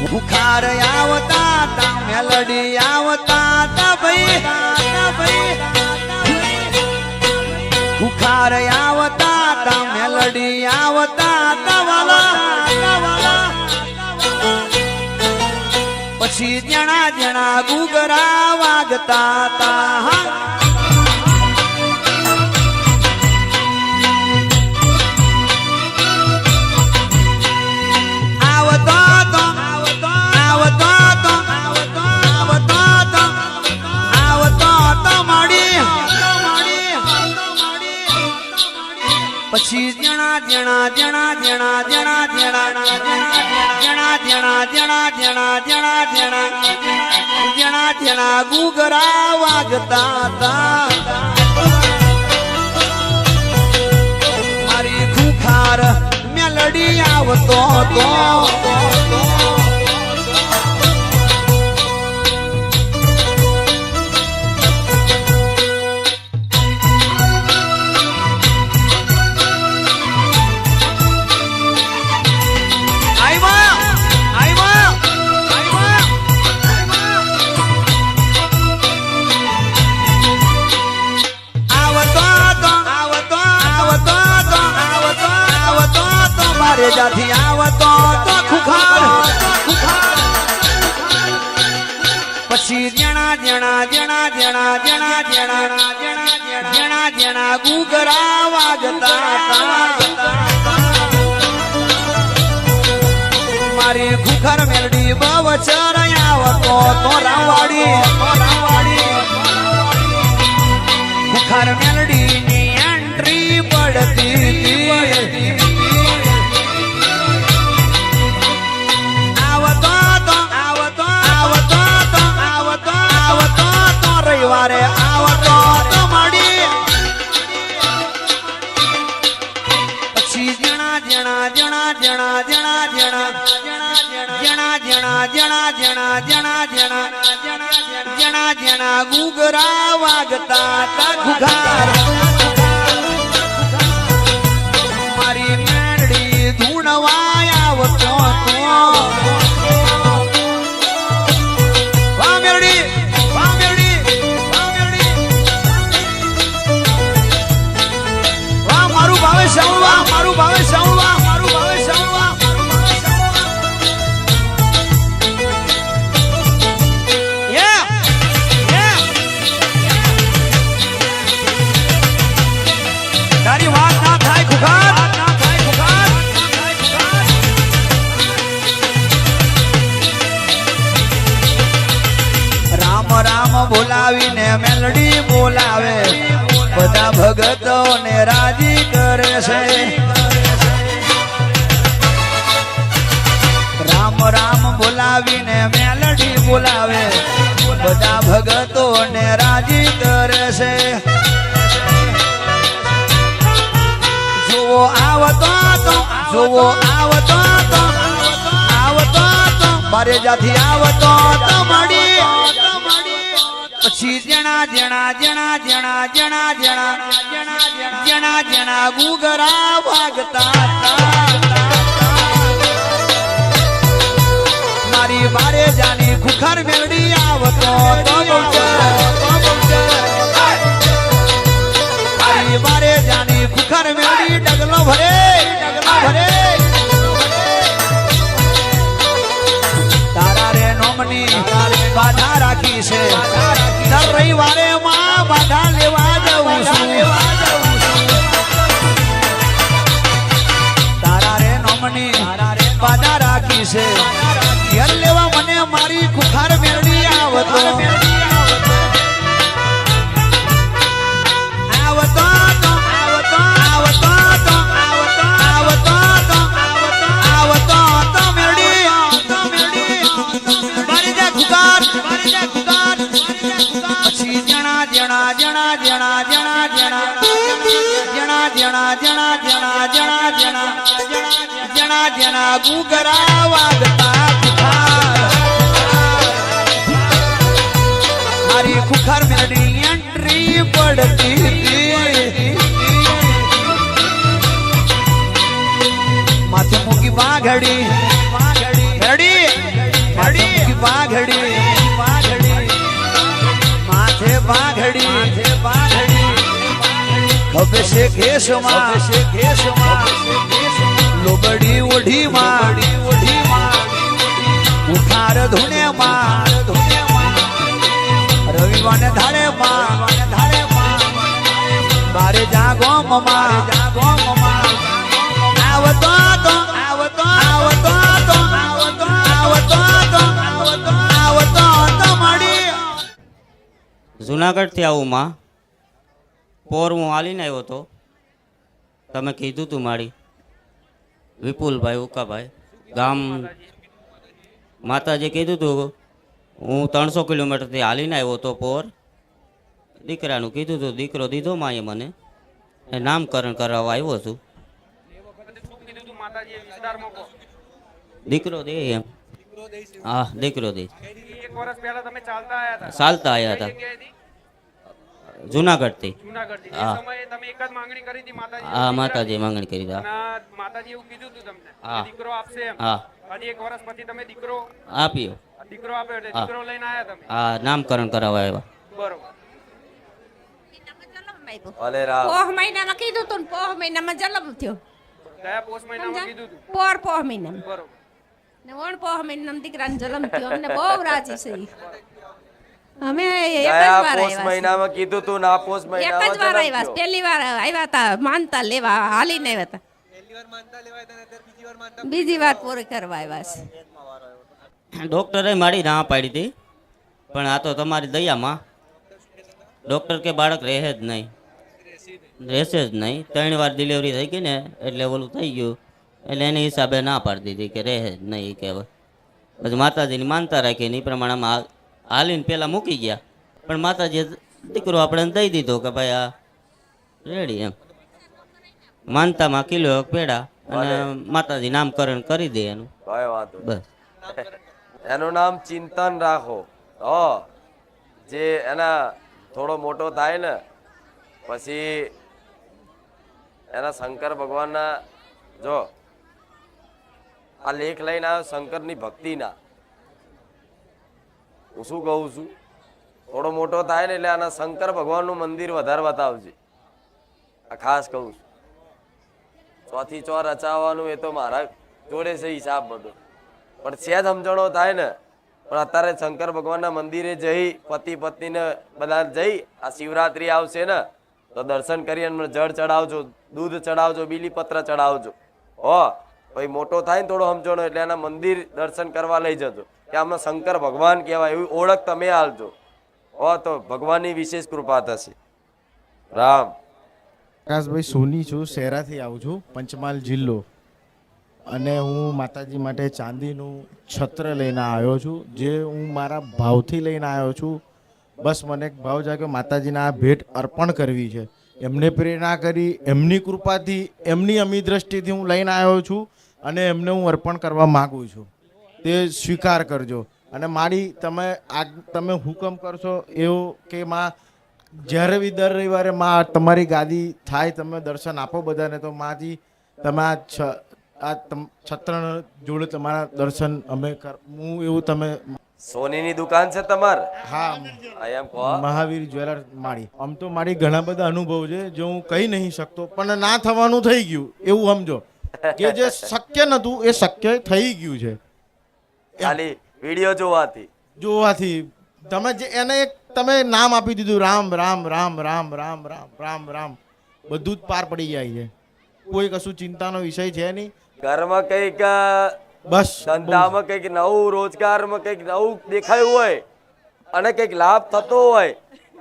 બુખાર આવતા તા મેલડી આવતા તા ભાઈ બુખાર આવતા તા મેલડી આવતા તા વાલા પછી જણા જણા ગુગરા વાગતા તા પછી જણા જણા જણા જણા જણા જણા જણા જણા જણા જણા જણા જણા જણા જણા ગુગરા વાગતા હતા મારી ખુખાર મેલડી આવતો હતો જાથી આવતો તો ખુખાર પછી જણા જણા જણા જણા જણા જણા જણા જણા ગુગરા વાગતા મારી ખુખાર મેલડી બવચર આવતો તો રાવાડી ખુખાર મેલડી ની એન્ટ્રી પડતી રવિવારે આવતો તો મળી પછી જણા જણા જણા જણા જણા જણા જણા જણા જણા જણા જણા જણા જણા જણા ગુગરા વાગતા તા ઘુઘાર મારી મેળડી ધૂણવા આવતો મારું ભાવે સાવવા મારું ભાવે સાવવા તારી વાત ના થાય ખુખાર રામ રામ બોલાવીને મેલડી બોલાવે બધા ભગતો ને રાજી કરે છે રામ રામ બોલાવીને મેલડી બોલાવે બધા ભગતો ને રાજી કરે છે જોવો આવતો તો મારે જાથી આવતો તો મળી પછી જણા જણા જણા જણા જણા જણા જણા જણા ગુગરા વાગતા મારી બારે જાની ખુખાર મેલડી આવતો તો મારી બારે જાની ખુખાર મેલડી ડગલો ભરે તારા રે નોમની બાધા રાખી છે દર રવિવારે માં બાધા લેવા જવું છું તારા રે નોમની બાધા રાખી છે ઘેર લેવા મને મારી ખુખાર મેળડી આવતો જણા જણા જણા જણા જણા જણા જણા જણા જણા જણા જણા જણા જણા ગુગરા વાગતા મારી ખુખાર મેલડી એન્ટ્રી પડતી માથે મૂકી વાઘડી મેલડી બાંધડી ખભે છે ઘેસમાં લોબડી ઓઢીમાં ઉઠાર ધુનેમાં રવિવાને ધારે મારે જાગોમાં જુનાગઢથી આવું માં પોર હું હાલીને આવ્યો હતો. તમે કીધું તું મારી વિપુલભાઈ ઉકાભાઈ ગામ માતાજી કીધું તું. હું 300 કિલોમીટરથી હાલીને આવ્યો હતો પોર. દીકરાનું કીધું તું, દીકરો દીધો માએ મને. એ નામકરણ કરાવવા આવ્યો છું. દીકરો દે એમ. હા દીકરો દે. ચાલતા આવ્યા હતા જુનાગઢથી. હા હા માતાજી માંગણી કરી હતી. માતાજી એવું કીધું તું તમને હા. દીકરો આપશે એમ. હા હજી 1 વર્ષ પછી તમે દીકરો આપ્યો. આપ્યો એટલે દીકરો લઈને આયા તમે. હા નામકરણ કરાવવા આવ્યા. બરોબર. અલે રામ પોહ મહિનામાં કીધું તું ને પોહ મહિનામાં જન્મ થયો. કયા પોસ્ટ મહિનામાં કીધું તું? પોહ મહિનામાં બરોબર. ને વણ પોહ મહિનામાં દીકરાનો જન્મ થયો. અમને બહુ રાજી છે ઈ. અમે એક જ કયા વાર પોસ્ટ આવ્યા મહિનામાં કીધું તું ના પોસ્ટ છીએ. એક જ વાર આવ્યા છે. પહેલી વાર આવ્યા હતા માનતા લેવા, હાલીને આવ્યા હતા. બીજી વાર પૂરી કરવા આવ્યા છે. ડૉક્ટરે મારી ના પાડી હતી, પણ આ તો તમારી દયામાં ડૉક્ટર કે બાળક રહે જ નહીં, રહેશે જ નહીં. 3 વાર ડિલિવરી થઈ ગઈ ને એટલે ઓલું થઈ ગયું. એટલે એની હિસાબે ના પાડી દીધી કે રહે જ નહીં કે હવે. પછી માતાજીની માનતા રાખી ને એ પ્રમાણેમાં હાલીને પહેલાં મૂકી ગયા. પણ માતાજીએ દીકરો આપણે દઈ દીધો કે ભાઈ આ રેડી એમ. માનતામાં કિલો પેડા અને માતાજી નામકરણ કરી દે એનું. કઈ વાંધો નહીં. બસ એનું નામ ચિંતન રાખો. હો જે એના થોડો મોટો થાય ને પછી એના શંકર ભગવાનના જો આ લેખ લઈને આવ્યો શંકરની ભક્તિના. હું શું કહું છું, થોડો મોટો થાય ને એટલે આના શંકર ભગવાનનું મંદિર વધારે બતાવજે. આ ખાસ કહું છું. 100 થી 100 રચાવવાનું એ તો મારા જોડે છે હિસાબ બધો, પણ છે જ સમજણો થાય ને. પણ અત્યારે શંકર ભગવાનના મંદિરે જઈ પતિ પત્નીને બધા જઈ આ શિવરાત્રી આવશે ને તો દર્શન કરી અને જળ ચડાવજો, દૂધ ચડાવજો, બીલીપત્ર ચડાવજો. હો ભાઈ મોટો થાય ને થોડો સમજણો એટલે એના મંદિર દર્શન કરવા લઈ જજો કે આમાં શંકર ભગવાન કહેવાય એવી ઓળખ તમે આલજો. હો તો ભગવાનની વિશેષ કૃપા થશે. રામ. પ્રકાશભાઈ સોની છું, શહેરાથી આવું છું, પંચમહાલ જિલ્લો. અને હું માતાજી માટે ચાંદીનું છત્ર લઈને આવ્યો છું, જે હું મારા ભાવથી લઈને આવ્યો છું. બસ મને એક ભાવ જાગ્યો, માતાજીને આ ભેટ અર્પણ કરવી છે. એમને પ્રેરણા કરી, એમની કૃપાથી, એમની અમી દ્રષ્ટિથી હું લઈને આવ્યો છું અને એમને હું અર્પણ કરવા માગું છું. તે સ્વીકાર કરજો. અને મારી તમે હુકમ કરશો એવો કે માં જ્યારે બી દર રવિવારે માં તમારી ગાદી થાય, તમે દર્શન આપો બધાને, તો માજી તમે આ છત્ર જોડે તમારા દર્શન અમે હું એવું તમે. સોનીની દુકાન છે તમારે? હા, એમ કહો. મહાવીર જ્વેલર્સ મારી. આમ તો મારી ઘણા બધા અનુભવ છે જે હું કહી નહીં શકતો, પણ ના થવાનું થઈ ગયું એવું સમજો કે જે શક્ય નતું એ શક્ય થઈ ગયું છે. ખાલી વિડીયો જોવાથી તમે જે એને એક તમે નામ આપી દીધું, રામ રામ રામ રામ રામ રામ રામ રામ, બધું જ પાર પડી જાય છે. કોઈ કશું ચિંતાનો વિષય છે નહીં. ઘરમાં કઈક બસ ધંધામાં કઈક નવું, રોજગારમાં કઈક નવું દેખાયું હોય અને કઈક લાભ થતો હોય,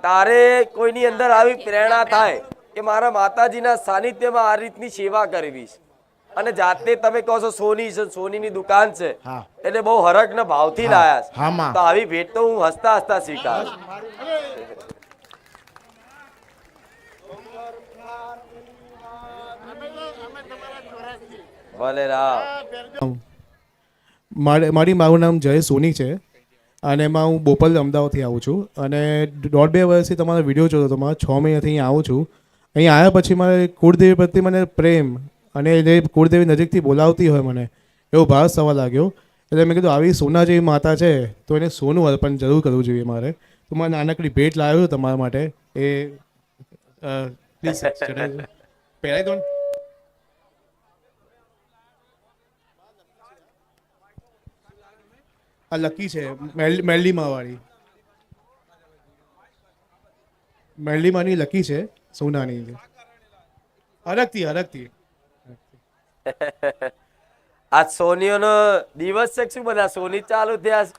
તારે કોઈની અંદર આવી પ્રેરણા થાય કે મારા માતાજીના સાનિધ્યમાં આ રીતની સેવા કરવી છે. અને જાતે તમે કહો છો સોની છે, સોનીની દુકાન છે, હા. એટલે બહુ હરખ ને ભાવથી લાયા છે. હા માં. તો આવી ભેટ તો હું હસતા હસતા સ્વીકારું. ભલે રામ. મારી મારું નામ જય સોની છે અને એમાં હું બોપલ અમદાવાદથી આવું છું. અને 1.5-2 વર્ષથી તમારો વિડીયો જોતો હતો. મારા 6 મહિનાથી અહીં આવું છું. અહીં આવ્યા પછી મારે કુળદેવી પ્રત્યે મને પ્રેમ અને જે કુળદેવી નજીકથી બોલાવતી હોય મને એવો ભાવ થવા લાગ્યો. એટલે મેં કીધું આવી સોના જેવી માતા છે તો એને સોનું અર્પણ જરૂર કરવું જોઈએ મારે. તો મારે નાનકડી ભેટ લાવ્યો છું તમારા માટે એ પ્લીઝ ચડાવી પહેરાવી દો ને. આ લકી છે મેરલીમાં વાળી, મેરલીમાંની લકી છે, સોનાની છે, હરકતી. આજ સોનીઓનો દિવસ છે કે શું? બધા સોની ચાલુ થયા છે.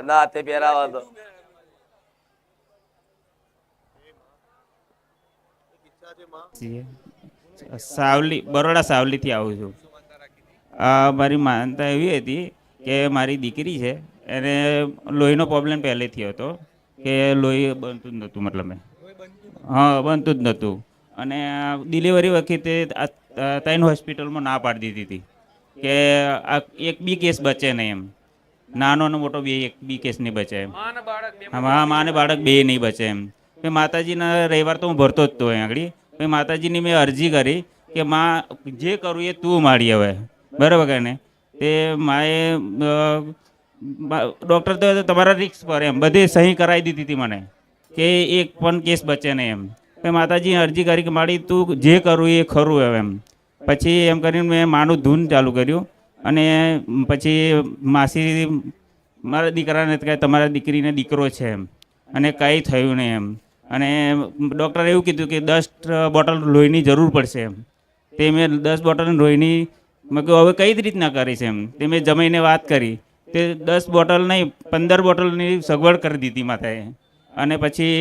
ના તે પહેરાવા દો. સાવલી, બરોડા સાવલીથી આવું છું. મારી માનતા એવી હતી કે મારી દીકરી છે એને લોહીનો પ્રોબ્લેમ પહેલેથી હતો કે લોહી બનતું જ નહોતું, મતલબ હા બનતું જ નહોતું. અને ડિલિવરી વખતે 3 હોસ્પિટલમાં ના પાડી દીધી હતી કે આ એક બી કેસ બચે નહીં એમ, નાનો અને મોટો એક બી કેસ નહીં બચે એમ. માં અને બાળક બે હા, મા અને બાળક બે નહીં બચે એમ. પછી માતાજીના રવિવાર તો હું ભરતો જ હતો અહીં આગળ. પછી માતાજીની મેં અરજી કરી કે માં જે કરું એ તું માડી હવે, બરાબર કે ને. તે માએ ડૉક્ટર તો તમારા રિક્સ પર એમ બધી સહી કરાવી દીધી હતી મને કે એક પણ કેસ બચે નહીં એમ. પછી માતાજીને અરજી કરી કે માડી તું જે કરું એ ખરું હવે એમ. પછી એમ કરીને મેં માનું ધૂન ચાલુ કર્યું અને પછી માસી મારા દીકરાને કહે તમારા દીકરીને દીકરો છે એમ અને કંઈ થયું નહીં એમ. અને ડૉક્ટરે એવું કીધું કે 10 બોટલ લોહીની જરૂર પડશે એમ. તે મેં 10 બોટલ લોહીની મેં કહ્યું હવે કઈ રીતના કરીશ એમ. તે મેં જમાઈને વાત કરી, તે 10 બોટલ નહીં 15 બોટલની સગવડ કરી દીધી માતાએ. અને પછી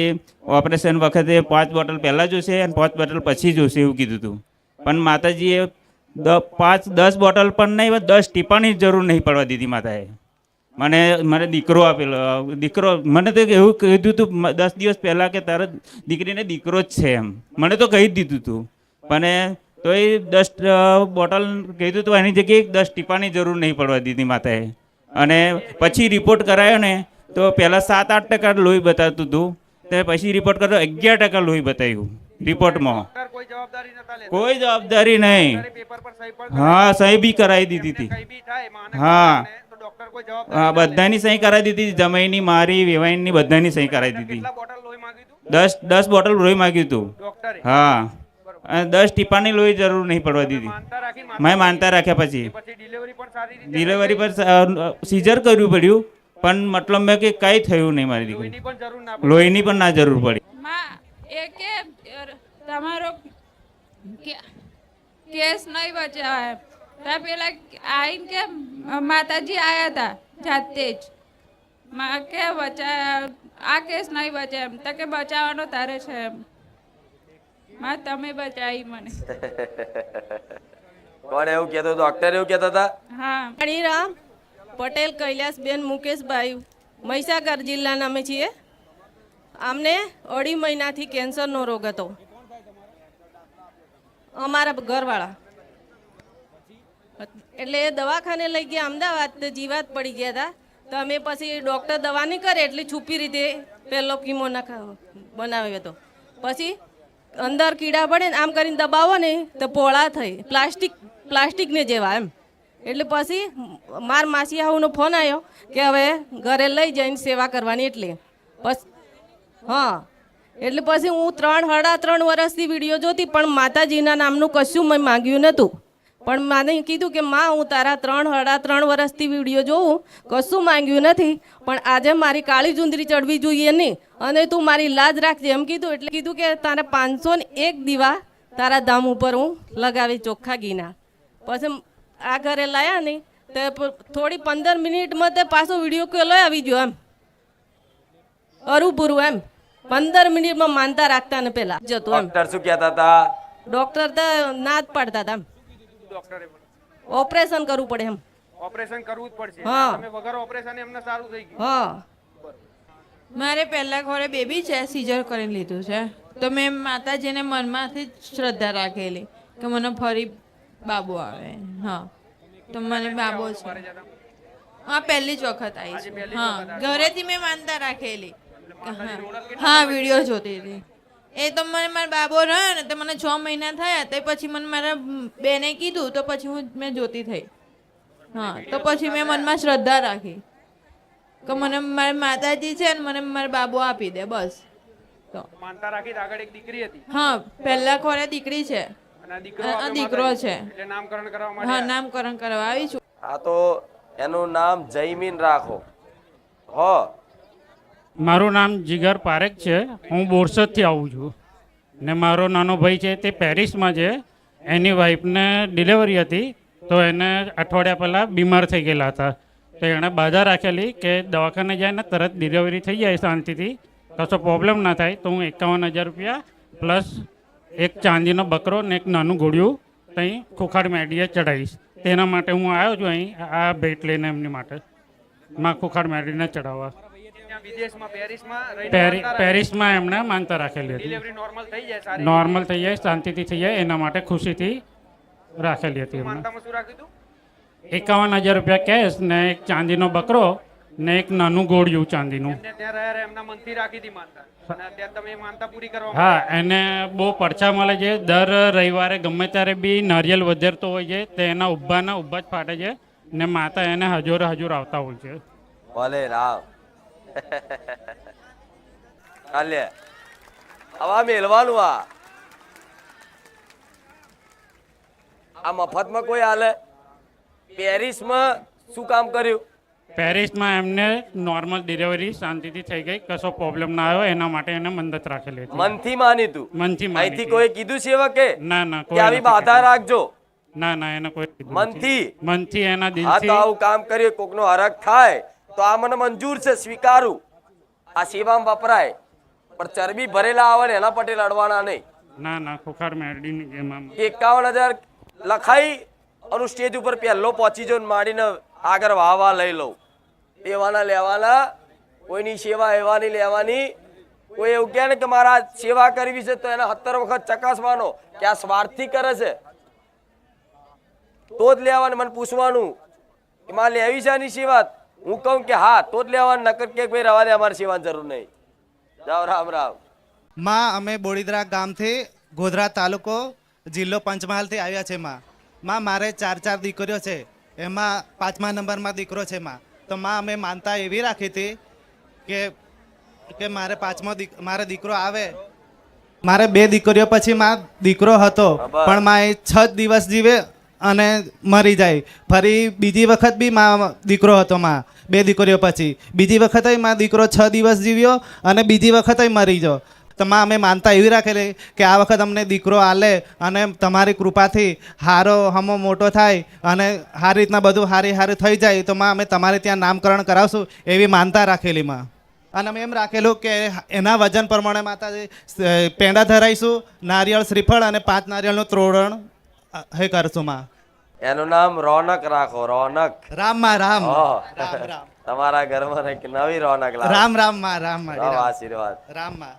ઓપરેશન વખતે 5 બોટલ પહેલાં જોશે અને 5 બોટલ પછી જોશે એવું કીધું હતું. પણ માતાજીએ 10 બોટલ પણ નહીં, 10 ટીપાની જરૂર નહીં પડવા દીધી માતાએ. મને દીકરો આપેલો. દીકરો મને તો એવું કીધું હતું 10 દિવસ પહેલાં કે તારા દીકરીને દીકરો જ છે એમ, મને તો કહી જ દીધું હતું. પણ તોય 10 બોટલ કીધું હતું, એની જગ્યાએ 10 ટીપાની જરૂર નહીં પડવા દીધી માતાએ. અને પછી રિપોર્ટ કરાયો ને તો પહેલાં 7-8% લોહી બતાવતું હતું, તે પછી રિપોર્ટ કર્યો 11% લોહી બતાવ્યું રિપોર્ટમાં. ડોક્ટર કોઈ જવાબદારી નતા લેતા. કોઈ જવાબદારી નહીં. પેપર પર સહી પર હા, સહી બી કરાવી દીધી હતી. કઈ બી થાય માને હા. તો ડોક્ટર કોઈ જવાબદારી હા, બધાની સહી કરાવી દીધી, જમાઈની, મારી, વેવાઈની બધાની સહી કરાવી દીધી. કેટલા બોટલ લોહી માંગ્યું હતું 10 બોટલ લોહી માગ્યું હતું. ડોક્ટરે? હા, અને 10 ટીપાની લોહી જરૂર નહીં પડવા દીધી. માનતા રાખીને મેં માનતા રાખ્યા. પછી પછી ડિલિવરી પણ સારી રીતે ડિલિવરી પર સીઝર કરવું પડ્યું, પણ મતલબ મેં કે કાંઈ થયું નહીં મારી દીકરી. લોહીની પણ જરૂર ના લોહીની પણ ના જરૂર પડી. માં એ કે તમારો કેસ નહીં બચાવે. ત્યાં પેલા આવીને કે માતાજી આવ્યા હતા જાતે જ માં કે આ કેસ નહીં બચે એમ. તો કે બચાવવાનો તારે છે એમ. માં તમે બચાવી મને. કોણ એવું કહેતો? ડોક્ટર એવું કહેતા હતા? હા, રાણીરામ પટેલ કૈલાસબેન મુકેશભાઈ, મહીસાગર જિલ્લાના અમે છીએ. અમને 2.5 મહિનાથી કેન્સરનો રોગ હતો. અમારા ઘરવાળા એટલે એ દવાખાને લઈ ગયા અમદાવાદ, તો જીવાત પડી ગયા હતા. તો અમે પછી ડૉક્ટર દવા નહીં કરે એટલે છુપી રીતે પહેલો કીમો બનાવ્યો હતો. પછી અંદર કીડા પડે ને આમ કરીને દબાવો ને તો પોળા થઈ પ્લાસ્ટિકને જેવા એમ. એટલે પછી માર માસી આવુંનો ફોન આવ્યો કે હવે ઘરે લઈ જઈને સેવા કરવાની. એટલે પછી હા, એટલે પછી હું 3-3.5 વર્ષથી વિડીયો જોતી, પણ માતાજીના નામનું કશું મેં માંગ્યું નહોતું. પણ માને કીધું કે માં હું તારા 3-3.5 વર્ષથી વિડીયો જોઉં, કશું માંગ્યું નથી, પણ આજે મારી કાળી ચુંદરી ચડવી જોઈએ નહીં અને તું મારી લાજ રાખજે એમ કીધું. એટલે કીધું કે તારા 501 દીવા તારા ધામ ઉપર હું લગાવી ચોખ્ખા ઘીના. પછી આ ઘરે લાયા નહીં તો થોડી 15 મિનિટમાં તે પાછો વિડીયો કોલ આવી ગયો એમ, અરુપુરું એમ. 15 મિનિટમાં માનતા રાખતા ને પેલા જતું એમ. ડોક્ટર શું કહેતા હતા? ડોક્ટર તો ના જ પાડતા હતા એમ, ડોક્ટરે ઓપરેશન કરવું પડે એમ. ઓપરેશન કરવું જ પડશે. હા. તમે વગર ઓપરેશન એમને સારું થઈ ગયું. હા, મારે પહેલા ઘરે બેબી છે, સીઝર કરીને લીધું છે. તો મેં માતાજીને મનમાંથી જ શ્રદ્ધા રાખેલી કે મને ફરી બાબો આવે. હા, તો મને બાબો છે. હા, પહેલી જ વખત આવી છે. હા, ઘરેથી મેં માનતા રાખેલી. હા, વિડીયો જોતી હતી. એ તો મને મારો બાબો રહ્યો ને તો મને 6 મહિના થયા, તો પછી મને મારા બેને કીધું તો પછી મેં જોતી થઈ. હા તો પછી મેં મનમાં શ્રદ્ધા રાખી કે મને મારી માતાજી છે ને મને મારા બાબુ આપી દે બસ. તો માનતા રાખી તો આગળ એક દીકરી હતી હા પહેલા ખોરે દીકરી છે અને આ દીકરો આ આપણે દીકરો માતાજી. છે. એટલે નામકરણ કરવા હા માટે નામકરણ કરવા આવી છું. આ તો એનું નામ જયમીન રાખો. હો મારું નામ જીગર પારેખ છે. હું બોરસદથી આવું છું ને મારો નાનો ભાઈ છે તે પેરિસમાં છે. એની વાઈફને ડિલિવરી હતી તો એને અઠવાડિયા પહેલાં બીમાર થઈ ગયેલા હતા. તો એણે બાધા રાખેલી કે દવાખાને જાય ને તરત ડિલિવરી થઈ જાય શાંતિથી, કશો પ્રોબ્લેમ ના થાય. તો હું 51,000 રૂપિયા પ્લસ એક ચાંદીનો બકરો ને એક નાનું ઘોડિયું ત્યાં ખોખાડ મેડીએ ચડાવીશ. તેના માટે હું આવ્યો છું અહીં આ ભેટ લઈને એમની માટે માં ખોખાડ મેડીને ચડાવવા. ત્યાં વિદેશમાં પેરિસમાં રહીને માનતા રાખી. પેરિસમાં એમણે માનતા રાખેલી હતી. ડિલિવરી નોર્મલ થઈ જાય સારી નોર્મલ થઈ જાય, શાંતિથી થઈ જાય, એના માટે ખુશીથી રાખેલી હતી એમણે. માનતામાં શું રાખ્યું હતું 51,000 રૂપિયા કેશ ને એક ચાંદીનો બકરો ને એક નાનું ગોળિયું ચાંદીનું. એમને ત્યાં રહ્યા એમના મનથી રાખી હતી માનતા અને અત્યારે તમે એ માનતા પૂરી કરવા હા, એને બહુ પડછા મળે છે. દર રવિવારે ગમે ત્યારે બી નારિયેલ વધેરતો હોય છે તો એના ઊભાના ઊભા જ ફાટે છે ને માતા એને હજોર હજોર આવતા હોય છે. ભલે રામ. ચાલે આવા મેલવાનું આ મફતમાં કોઈ હાલે. પેરિસમાં શું કામ કર્યું? પેરિસમાં એમને નોર્મલ ડિલિવરી શાંતિથી થઈ ગઈ, કશો પ્રોબ્લેમ ના આવ્યો. એના માટે એને મંદત રાખેલી હતી. મનથી માની તું? મનથી માની અહીંથી હતી. કોઈ કીધું છે એવા કે ના ના કે આવી નથી બાધા કીધું. રાખજો? ના ના એને કોઈ કીધું નથી. મનથી? મનથી એના હા તો દિલથી. આવું કામ કર્યું, કોકનો હરખ થાય તો આ મને મંજૂર છે, સ્વીકારું. આ સેવામાં વપરાય, પણ ચરબી ભરેલા આવે ને એના પટે લડવાના નહીં. ના ના ખોખાર મેરડીની જેમાં 51,000 લખાઈ અને સ્ટેજ ઉપર પહેલો પહોંચી જાઉં ને માંડીને આગળ વાહ લઈ લઉં. દેવાના લેવાના, કોઈની સેવા એવાની લેવાની. કોઈ એવું કહે ને કે મારા સેવા કરવી છે તો એને 70 વખત ચકાસવાનો કે આ સ્વાર્થથી કરે છે તો જ લેવાની. મને પૂછવાનું કે મારે લેવી છે આની સેવા, હું કહું કે હા તો જ લેવાનું, નકર કે ભાઈ રવા દે અમારી સેવાની જરૂર નહીં. જાઓ રામ રામ. માં અમે બોડીદરા ગામથી ગોધરા તાલુકો જિલ્લો પંચમહાલથી આવ્યા છે. માં મારે 4 દીકરીઓ છે, એમાં 5મા નંબરમાં દીકરો છે. તો માં અમે માનતા એવી રાખી હતી કે મારે મારે દીકરો આવે. મારે 2 દીકરીઓ પછી માં દીકરો હતો પણ માં એ 6 દિવસ જીવે અને મરી જાય. ફરી બીજી વખત બી માં દીકરો હતો. માં 2 દીકરીઓ પછી બીજી વખત માં દીકરો 6 દિવસ જીવ્યો અને બીજી વખત મરી ગયો. તો માં અમે માનતા એવી રાખેલી કે આ વખત અમને દીકરો આલે અને તમારી કૃપાથી હારો હમો મોટો થાય અને સારી રીતના બધું હારી થઈ જાય તો માં અમે તમારે ત્યાં નામકરણ કરાવશું એવી માનતા રાખેલી. માં અને અમે એમ રાખેલું કે એના વજન પ્રમાણે માતાજી પેંડા ધરાઈશું, નારિયેળ શ્રીફળ અને 5 નારિયેળનું ત્રોરણ હે કરશું. માં એનું નામ રોનક રાખો. રોનક. રામ માં રામ ઓહ. રામ રામ તમારા ઘરમાં એક નવી રોનક લાવો. રામ રામ માં રામ માં લાવો આશીર્વાદ. રામ માં.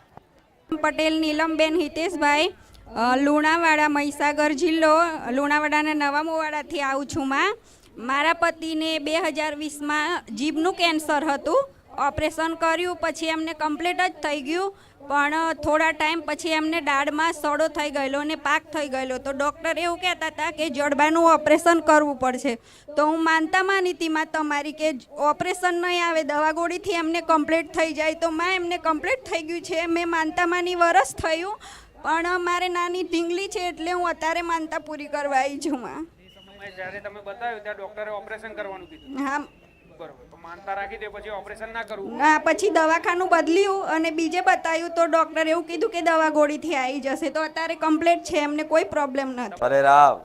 પટેલ નીલમબેન હિતેશભાઈ, લુણાવાડા, મહીસાગર જિલ્લો, લુણાવાડાના નવા મોવાડાથી આવું છું. મારા પતિને 2020માં જીભનું કેન્સર હતું. ઓપરેશન કર્યું પછી એમને કમ્પ્લીટ જ થઈ ગયું, પણ થોડા ટાઈમ પછી એમને દાઢમાં સડો થઈ ગયેલો અને પાક થઈ ગયેલો. તો ડૉક્ટર એવું કહેતા હતા કે જડબાનું ઓપરેશન કરવું પડશે. તો હું માનતા માની હતી માં તમારી કે ઓપરેશન નહીં આવે, દવા ગોળીથી એમને કમ્પ્લીટ થઈ જાય. તો માં એમને કમ્પ્લીટ થઈ ગયું છે. મેં માનતા માની વરસ થયું, પણ મારે નાની ઢીંગલી છે એટલે હું અત્યારે માનતા પૂરી કરવા આવી છું. માં જ્યારે તમે બતાવ્યું ત્યાં ડોક્ટરે ઓપરેશન કરવાનું કીધું. હા બરોબર, તો માનતા રાખી દે પછી ઓપરેશન ના કરવું. ના, પછી દવાખાનું બદલ્યું અને બીજે બતાવ્યું તો ડૉક્ટરે એવું કીધું કે દવા ગોળીથી આવી જશે. તો અત્યારે કમ્પ્લીટ છે, એમને કોઈ પ્રોબ્લેમ નથી. અરે રામ.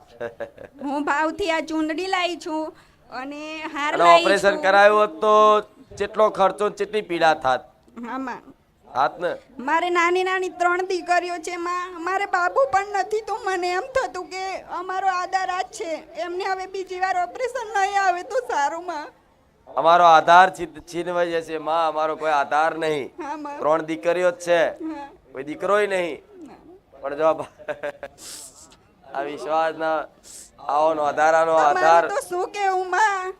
હું ભાવથી આ ચૂંદડી લાવી છું અને હાર અને લાવી ઓપરેશન છું. કરાયું હોત તો કેટલો ખર્ચો, કેટલી પીડા થાત? આમાં હાથ ને મારે નાની નાની 3 દીકરીઓ છે. મારે બાબુ પણ નથી. તો મને એમ થતું કે અમારો આધાર આ જ છે, એમને હવે બીજી વાર ઓપરેશન નહીં આવે તો સારું. માં અમારો આધાર છીનવાઈ જશે. માં અમારો કોઈ આધાર નહીં. હા માં. 3 દીકરીઓ જ છે, હા. કોઈ દીકરોય નહીં. પણ જો આ વિશ્વાસ ના આવો આધારાનો આધાર. તો શું કેવું માં,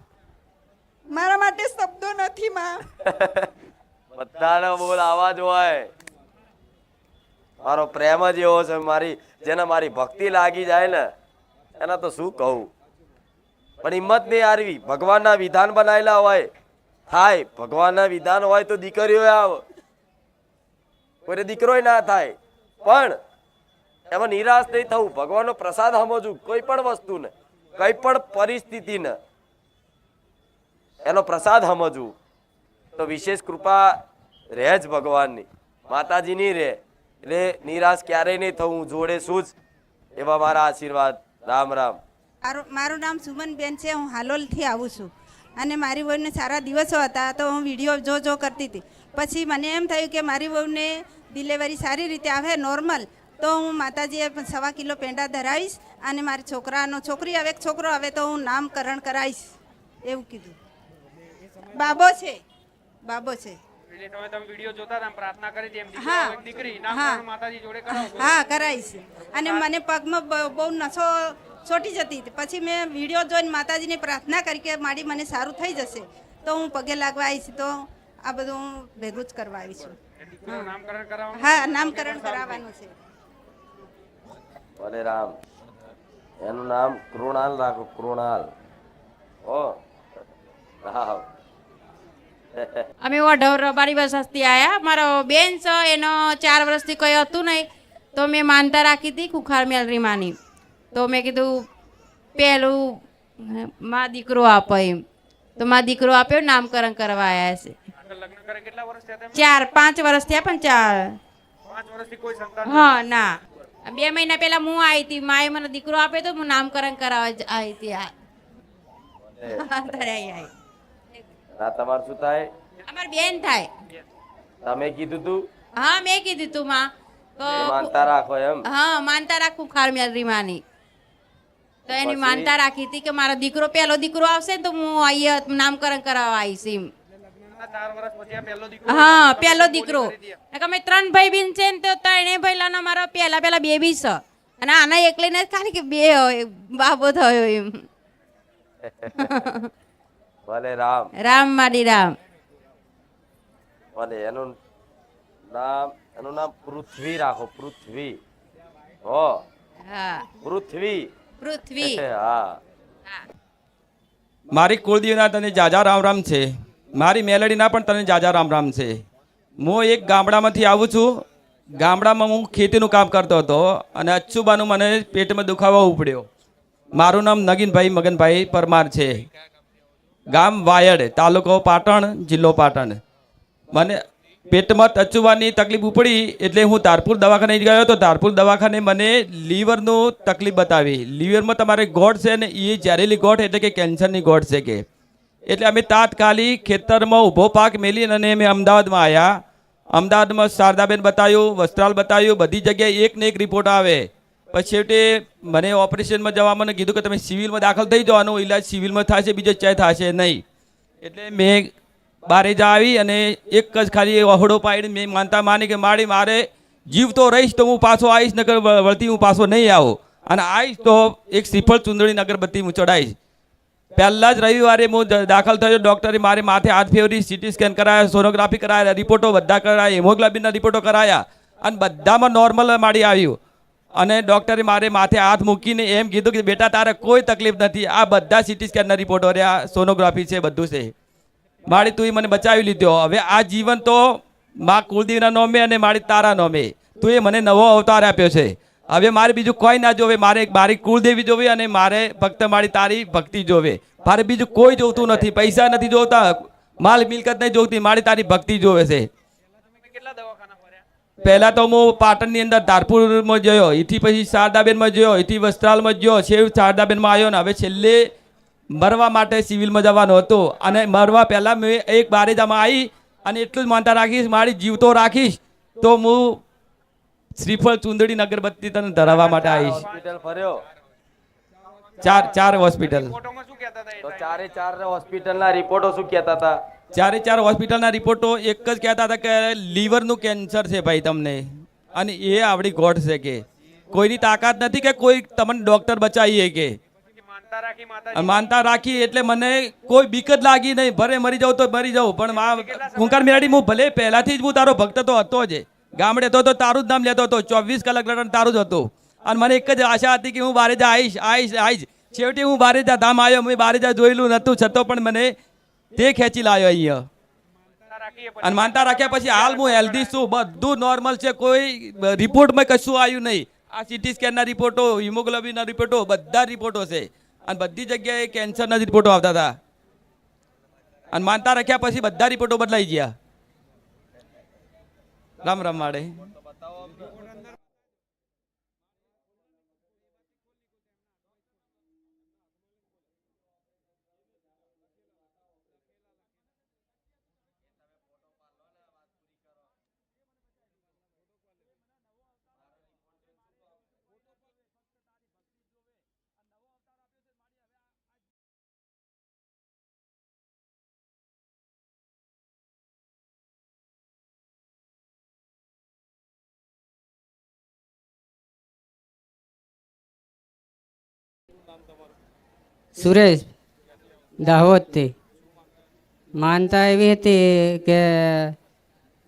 મારા માટે શબ્દો નથી. માં બધાનો બોલ આવાજ હોય. મારો પ્રેમ જ એવો છે. જેને મારી ભક્તિ લાગી જાય ને એના તો શું કહું. પણ હિંમત નહીં હારવી. ભગવાનના વિધાન બનાવેલા હોય થાય, ભગવાનના વિધાન હોય તો દીકરીઓ આવે, કોઈ દીકરો ના થાય. પણ એમાં નિરાશ નહીં થવું, ભગવાનનો પ્રસાદ સમજવું. કોઈ પણ વસ્તુને, કઈ પણ પરિસ્થિતિને એનો પ્રસાદ સમજવું તો વિશેષ કૃપા રહે જ ભગવાનની, માતાજીની રહે. એટલે નિરાશ ક્યારેય નહીં થવું, જોડે શું જ એવા મારા આશીર્વાદ. રામ રામ. મારું નામ સુમનબેન છે. હું હાલોલથી આવું છું અને મારી વહુને સારા દિવસો હતા તો હું વિડીયો જો કરતી હતી. પછી મને એમ થયું કે મારી વહુને ડિલિવરી સારી રીતે આવે નોર્મલ, તો હું માતાજીએ 1.25 કિલો પેંડા ધરાવીશ અને મારી છોકરી હવે છોકરો આવે તો હું નામકરણ કરાવીશ એવું કીધું. બાબો છે. એટલે તમે વિડીયો જોતા હતા, પ્રાર્થના કરી હતી એમ હા. દીકરી નામકરણ માતાજી જોડે કરાવશો? હા કરાવીશ. અને મને પગમાં બહુ નસો છોટી જતી હતી. પછી મેં વિડીયો જોઈને માતાજીને પ્રાર્થના કરી કે મારી મને સારું થઈ જશે તો હું પગે લાગવા આવીશ. તો આ બધું હું ભેગું જ કરવા આવી છું. નામકરણ કરાવવાનું? હા નામકરણ કરાવવાનું છે. ભલે રામ. એનું નામ કૃણાલ રાખો, કૃણાલ. ઓ રામ. અમે વઢવ રબારી વસસથી આવ્યા. મારો બેન છે, એનો 4 વર્ષથી કંઈ હતું નહીં, તો મેં માનતા રાખી હતી કુખાર મેલરી માની. તો મેં કીધું પહેલું માં દીકરો આપો એમ, તો માં દીકરો આપ્યો, નામકરણ કરવા આવ્યા છે. લગ્ન કરે કેટલા વર્ષ થયા? 4-5 વર્ષ થયા, પણ 5 વર્ષથી કોઈ સંતાન? હા ના, 2 મહિના પહેલા હું આવી હતી, માએ મને દીકરો આપ્યો તો હું નામકરણ કરાવવા આવી હતી. તમારું શું થાય? અમારી બેન થાય. તમે કીધું તું? હા મેં કીધું તું માં. તો માનતા રાખો એમ? હા માનતા રાખું ખાર મેલરી માની. તો એની માનતા રાખી હતી કે મારો દીકરો પહેલો દીકરો આવશે ને તો હું અહીંયા નામકરણ કરાવવા આવીશ એમ. 4 વર્ષ પછી આ પહેલો દીકરો? હા પહેલો દીકરો. અમે 3 ભાઈ બેન છે ને, તો 3 ભાઈલાનો મારો પહેલા બેબી છે અને આના એકલીને ખાલી કે 2 બાબો થયો એમ. ભલે રામ. રામ માડી રામ. ભલે. એનું નામ પૃથ્વી રાખો, પૃથ્વી. હો હા પૃથ્વી. હા. મારી કુળદેવીના તને જાજા રામ રામ છે. મારી મેલડીના પણ તને જાજા રામ રામ છે. હું એક ગામડામાંથી આવું છું. ગામડામાં હું ખેતીનું કામ કરતો હતો અને અચ્છુબાનું મને પેટમાં દુખાવો ઉપડ્યો. મારું નામ નગીનભાઈ મગનભાઈ પરમાર છે. ગામ વાયડ, તાલુકો પાટણ, જિલ્લો પાટણ. મને પેટમાં અચ્છુબાની તકલીફ ઉપડી એટલે હું ધારપુર દવાખાને ગયો તો ધારપુર દવાખાને મને લીવરનું તકલીફ બતાવી. લીવરમાં તમારે ગોઠ છે ને, એ ઝેરેલી ગોઠ એટલે કે કેન્સરની ગોઠ છે કે. એટલે અમે તાત્કાલિક ખેતરમાં ઊભો પાક મેલીને અને અમે અમદાવાદમાં આવ્યા. અમદાવાદમાં શારદાબેન બતાવ્યું, વસ્ત્રાલ બતાવ્યું, બધી જગ્યાએ એક ને એક રિપોર્ટ આવે. પછી છેવટે મને ઓપરેશનમાં જવા મને કીધું કે તમે સિવિલમાં દાખલ થઈ જવાનું, ઈલાજ સિવિલમાં થશે, બીજો ચાય થશે નહીં. એટલે મેં બારે જ આવી અને એક જ ખાલી વહોડો પાડીને મેં માનતા માની કે મારે જીવતો રહીશ તો હું પાછો આવીશ, નગર વળતી હું પાછો નહીં આવું, અને આવીશ તો એક શ્રીફળ ચુંદડી અગરબત્તી હું ચડાવીશ. પહેલાં જ રવિવારે હું દાખલ થયો. ડૉક્ટરે મારે માથે હાથ ફેરવી, સીટી સ્કેન કરાયા, સોનોગ્રાફી કરાયા, રિપોર્ટો બધા કરાયા, હિમોગ્લોબિનના રિપોર્ટો કરાયા અને બધામાં નોર્મલ મારી આવ્યું. અને ડૉક્ટરે મારે માથે હાથ મૂકીને એમ કીધું કે બેટા તારે કોઈ તકલીફ નથી, આ બધા સીટી સ્કેનના રિપોર્ટો રહ્યા, સોનોગ્રાફી છે, બધું છે. મારી તું મને બચાવી લીધો. હવે આ જીવન તો માં કુળદેવીના નામે અને મારી તારા નામે તું એ મને નવો અવતાર આપ્યો છે. હવે મારે બીજું કોઈ ના જોવે, મારી કુળદેવી જોવે અને મારે ફક્ત મારી તારી ભક્તિ જોવે. મારે બીજું કોઈ જોતું નથી, પૈસા નથી જોતા, માલ મિલકત નહીં જોતી, મારી તારી ભક્તિ જોવે છે. કેટલા દવાખાના ફર્યા? પહેલા તો હું પાટણની અંદર ધારપુરમાં જોયો, એથી પછી શારદાબેનમાં જોયો, એથી વસ્ત્રાલમાં જોયો, છેવ શારદાબેનમાં આવ્યો ને હવે છેલ્લે મરવા માટે સિવિલમાં જવાનો હતો. અને મરવા પહેલાં મેં એક બારેજામાં આવી અને એટલું જ માનતા રાખીશ, મારી જીવતો રાખીશ તો હું શ્રીફળ ચુંદડી અગરબત્તી તને ધરાવવા માટે આવીશ. હોસ્પિટલ ફર્યો? 4 હોસ્પિટલ. ફોટોમાં શું કહેતા હતા? તો 4 હોસ્પિટલના રિપોર્ટો શું કહેતા હતા? 4 હોસ્પિટલના રિપોર્ટો એક જ કહેતા હતા કે લીવરનું કેન્સર છે ભાઈ તમને, અને એ આવડી ગોઠ છે કે કોઈની તાકાત નથી કે કોઈ તમને ડૉક્ટર બચાવીએ કે. માનતા રાખી એટલે મને કોઈ બીક જ લાગી નહીં. ભલે મરી જાઉં તો મરી જાઉં, પણ કુંકાર મેરાડી હું ભલે પહેલાથી જ હું તારો ભક્ત તો હતો જ, ગામડે તો તારું જ નામ લેતો હતો, 24 કલાક લડન તારું જ હતું. અને મને એક જ આશા હતી કે હું બારે જ આવીશ. છેવટે હું બારેજા ધામ આવ્યો. મેં બારેજા જોયેલું નહોતું, છતાં પણ મને તે ખેંચી લાવ્યો અહીંયા. અને માનતા રાખ્યા પછી હાલ હું હેલ્ધી છું, બધું નોર્મલ છે, કોઈ રિપોર્ટમાં કશું આવ્યું નહીં. આ સીટી સ્કેનના રિપોર્ટો, હિમોગ્લોબિનના રિપોર્ટો, બધા રિપોર્ટો છે. અને બધી જગ્યાએ કેન્સરના જ રિપોર્ટો આવતા હતા. અને માનતા રાખ્યા પછી બધા રિપોર્ટો બદલાઈ ગયા. રામ રામ માડે. સુરેશ દાહોદથી. માનતા એવી હતી કે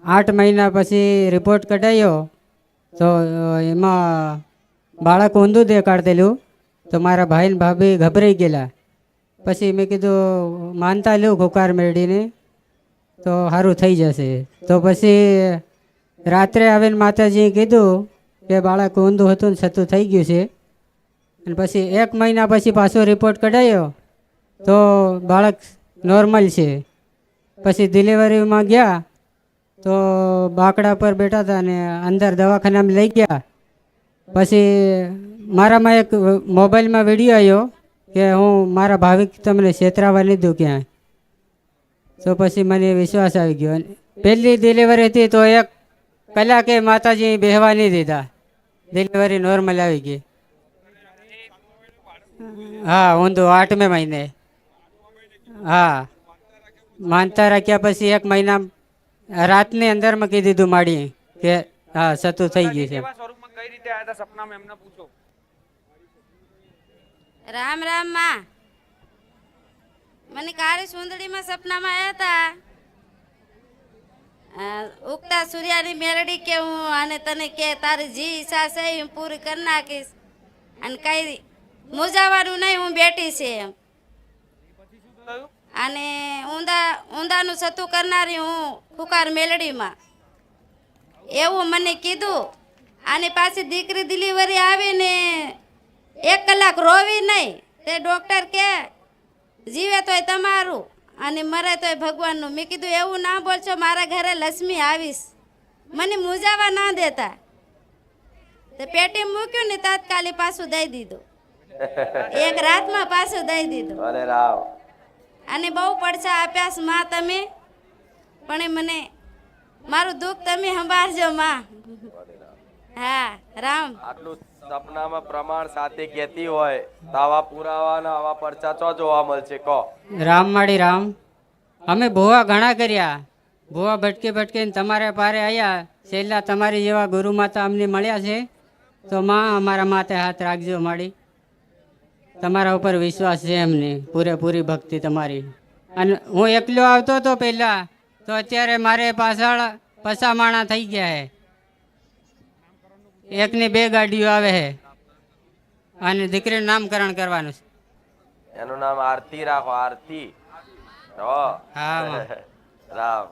8 મહિના પછી રિપોર્ટ કઢાયો તો એમાં બાળક ઊંધું દેખાડતેલું. તો મારા ભાઈ ને ભાભી ગભરાઈ ગયેલા. પછી મેં કીધું માનતા લેવું ખુકાર મેળવીને તો સારું થઈ જશે. તો પછી રાત્રે આવીને માતાજીએ કીધું કે બાળક ઊંધું હતું ને છતું થઈ ગયું છે. અને પછી 1 મહિના પછી પાછો રિપોર્ટ કઢાયો તો બાળક નોર્મલ છે. પછી ડિલિવરીમાં ગયા તો બાકડા પર બેઠા હતા અને અંદર દવાખાનામાં લઈ ગયા. પછી મારામાં એક મોબાઈલમાં વિડીયો આવ્યો કે હું મારા ભાવિક તમને છેતરાવા લીધું ક્યાંય. તો પછી મને વિશ્વાસ આવી ગયો. પહેલી ડિલિવરી હતી તો 1 કલાકે માતાજી બેહવા નહીં દીધા, ડિલિવરી નોર્મલ આવી ગઈ. હા, ઊંધું 8મે મહિને. હા, માનતા રાખ્યા પછી 1 મહિના રાતની અંદરમાં કહી દીધું માડી કે હા સતું થઈ ગયું છે. કેવા સ્વરૂપમાં કઈ રીતે આયા હતા સપનામાં એમને પૂછો. રામ રામ માં, મને કાળી સુંદડીમાં સપનામાં આવ્યા હતા. ઉગતા સૂર્યની મેલડી કે હું અને તને કે તારી જે ઈચ્છા છે હું પૂરી કરી નાખીશ અને કઈ મૂંઝાવાનું નહીં, હું બેઠી છે એમ. અને ઊંધાનું સતું કરનારી હું ખુકાર મેલડીમાં એવું મને કીધું. અને પાછી દીકરી ડિલિવરી આવીને 1 કલાક રોવી નહીં. તે ડૉક્ટર કે જીવે તોય તમારું અને મરે તોય ભગવાનનું. મેં કીધું એવું ના બોલશો, મારા ઘરે લક્ષ્મી આવીશ, મને મૂંઝાવા ના દેતા. તે પેટી મૂક્યું ને તાત્કાલિક પાછું દઈ દીધું. 1 રાતમાં પાછું દઈ દીધું. અને બહુ પડછા આપ્યા છે માં તમે, પણ મને મારું દુઃખ તમે સંભાળજો માં. હા રામ. આટલું સપનામાં પ્રમાણ સાથે કહેતી હોય તો આવા પુરાવાના આવા પરચા ચો જોવા મળશે કહો. રામ માડી રામ. અમે ભોવા ઘણા કર્યા, ભોવા ભટકે ભટકીને તમારે પારે આવ્યા. છેલ્લા તમારી જેવા ગુરુ માતા અમને મળ્યા છે. તો માં અમારા માથે હાથ રાખજો માડી. તમારા ઉપર વિશ્વાસ છે એમને, પૂરેપૂરી ભક્તિ તમારી. અને હું એકલો આવતો હતો પહેલાં, તો અત્યારે મારે પાછળ 50 માણા થઈ ગયા છે. 1ની 2 ગાડીઓ આવે છે અને દીકરીનું નામકરણ કરવાનું છે. એનું નામ આરતી રાખો, આરતી. હા રામ.